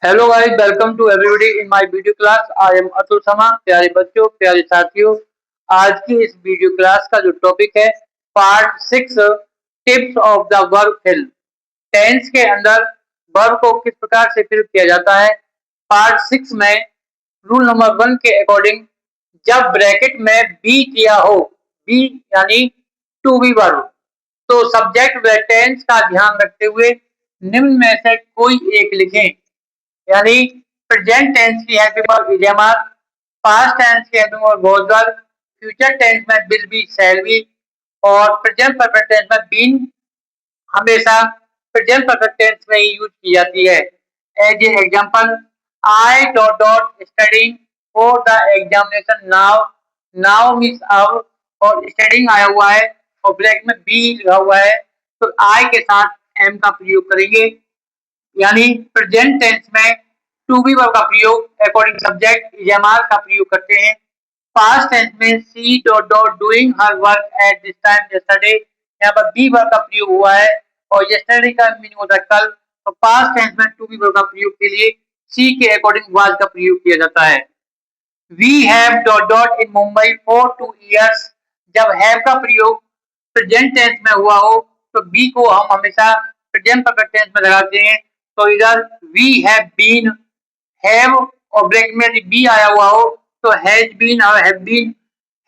Hello guys, welcome to everybody in my video class. I am Atul Sharma. प्यारे बच्चों, प्यारे साथियों, आज की इस वीडियो क्लास का जो टॉपिक है part 6 tips of the verb fill. Tense के अंदर वर्ब को किस प्रकार से फिल किया जाता है। पार्ट 6 में रूल नंबर 1 के अकॉर्डिंग जब ब्रैकेट में बी किया हो, बी यानी टू बी वर्ब, तो सब्जेक्ट व टेंस का ध्यान रखते हुए निम्न में से कोई एक लिखें। यानी प्रेजेंट टेंस की helping verb is am are, past tense की helping verb was were, future tense में विल बी, शैल बी और प्रेजेंट परफेक्ट टेंस में बीन हमेशा प्रेजेंट परफेक्ट टेंस में ही यूज की जाती है। As a example, I dot dot studying for the examination now. Now means अब, और स्टडीइंग आया हुआ है और ब्लैक में बी लिखा हुआ है, तो आई के साथ एम का प्रयोग करेंगे। यानी प्रेजेंट टेंस में टू बी वर्ब का प्रयोग अकॉर्डिंग सब्जेक्ट इजमार का प्रयोग करते हैं। पास्ट टेंस में she dot dot doing her work at this time yesterday, यहाँ पर बी वर्ब का प्रयोग हुआ है और यस्टरडे का मीनिंग होता है कल, तो पास्ट टेंस में टू बी वर्ब का प्रयोग के लिए सी के अकॉर्डिंग वाज का प्रयोग किया जाता है। We have dot dot in Mumbai for 2 years, जब हैव का प्रयोग प्रेजेंट टेंस में हुआ हो तो बी को हम हमेशा प्रेजेंट परफेक्ट टेंस में लगाते हैं। तो इधर वी हैव बीन, हैव और ब्रैकेट में यदि बी आया हुआ हो तो हैज बीन और हैव बीन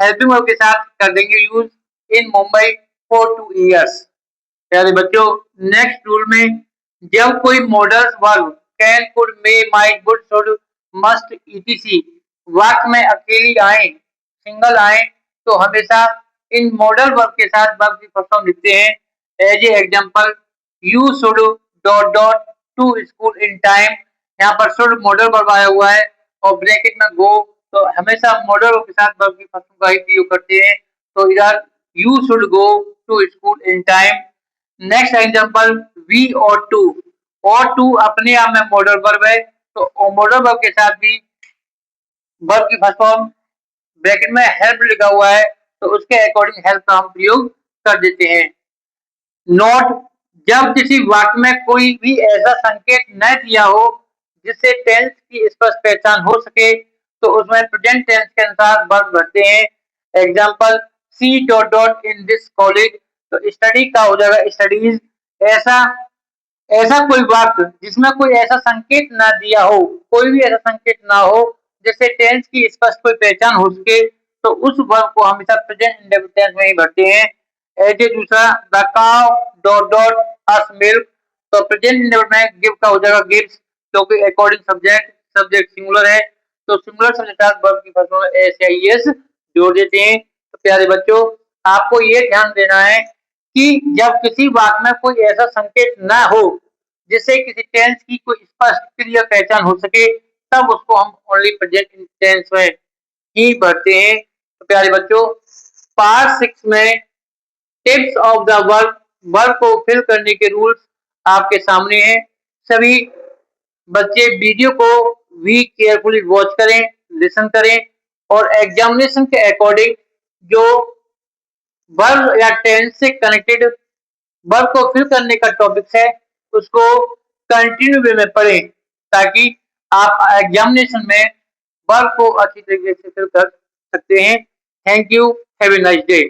हेल्पिंग वर्ब के साथ कर देंगे use in Mumbai for 2 years। प्यारे बच्चों, नेक्स्ट रूल में जब कोई modal verb can, could, may, might, would, should, must, etc वाक्य में अकेली आए, सिंगल आए, तो हमेशा इन मॉडल वर्ब के साथ वर्ब की फर्स्ट फॉर्म लिखते हैं। As a example, you should dot dot to school in time, यहाँ पर शुड मॉडल वर्ब आया हुआ है और ब्रैकेट में गो, तो हमेशा मॉडल वर्ब के साथ वर्ब की फर्स्ट फॉर्म का ही प्रयोग करते हैं। तो इधर you should go to school in time. Next example, we ought to अपने आप में मॉडल वर्ब है, तो मॉडल वर्ब के साथ भी वर्ब की फर्स्ट फॉर्म ब्रैकेट में हेल्प लिखा हुआ है, तो उसके अकॉर्डिंग हेल्प का हम प्रयोग कर देते हैं। नोट, जब किसी वाक्य में कोई भी ऐसा संकेत न दिया हो जिससे टेंस की स्पष्ट पहचान हो सके, तो उसमें प्रेजेंट टेंस के अनुसार वर्ब भरते हैं। Example, she dot dot in this college, तो स्टडी का हो जाएगा स्टडीज। ऐसा ऐसा कोई वाक्य जिसमें कोई ऐसा संकेत ना दिया हो, कोई भी ऐसा संकेत ना हो जिससे टेंस की स्पष्ट कोई पहचान हो सके, तो उस वर्ब को हमेशा प्रेजेंट इंडेफिनिट टेंस में ही भरते हैं। ऐसे दूसरा, the cow dot dot us milk, तो प्रेजेंट इंडेफिनिट में गिव का हो जाएगा गिव्स, क्योंकि अकॉर्डिंग सब्जेक्ट, सब्जेक्ट सिंगुलर है, तो सिंगुलर सब्जेक्ट के साथ वर्ब की फर्स्ट फॉर्म एस या ईएस जोड़ देते हैं। तो प्यारे बच्चों, आपको ये ध्यान देना है कि जब किसी वाक्य में कोई ऐसा संकेत ना हो जिससे किसी टेंस की कोई स्पष्ट क्लियर पहचान हो सके, तब उसको हम ओनली प्रेजेंट टेंस में ही भरते हैं। तो प्यारे बच्चों, पार्ट 6 में tips of the verb, verb को फिल करने के रूल्स आपके सामने हैं। सभी बच्चे वीडियो को भी केयरफुली वॉच करें, लिसन करें और एग्जामिनेशन के अकॉर्डिंग जो वर्ब या टेंस से कनेक्टेड वर्ब को फिल करने का टॉपिक है उसको कंटिन्यू वे में पढ़ें, ताकि आप एग्जामिनेशन में वर्ब को अच्छी तरीके से फिल कर सकते हैं। Thank you, have a nice day.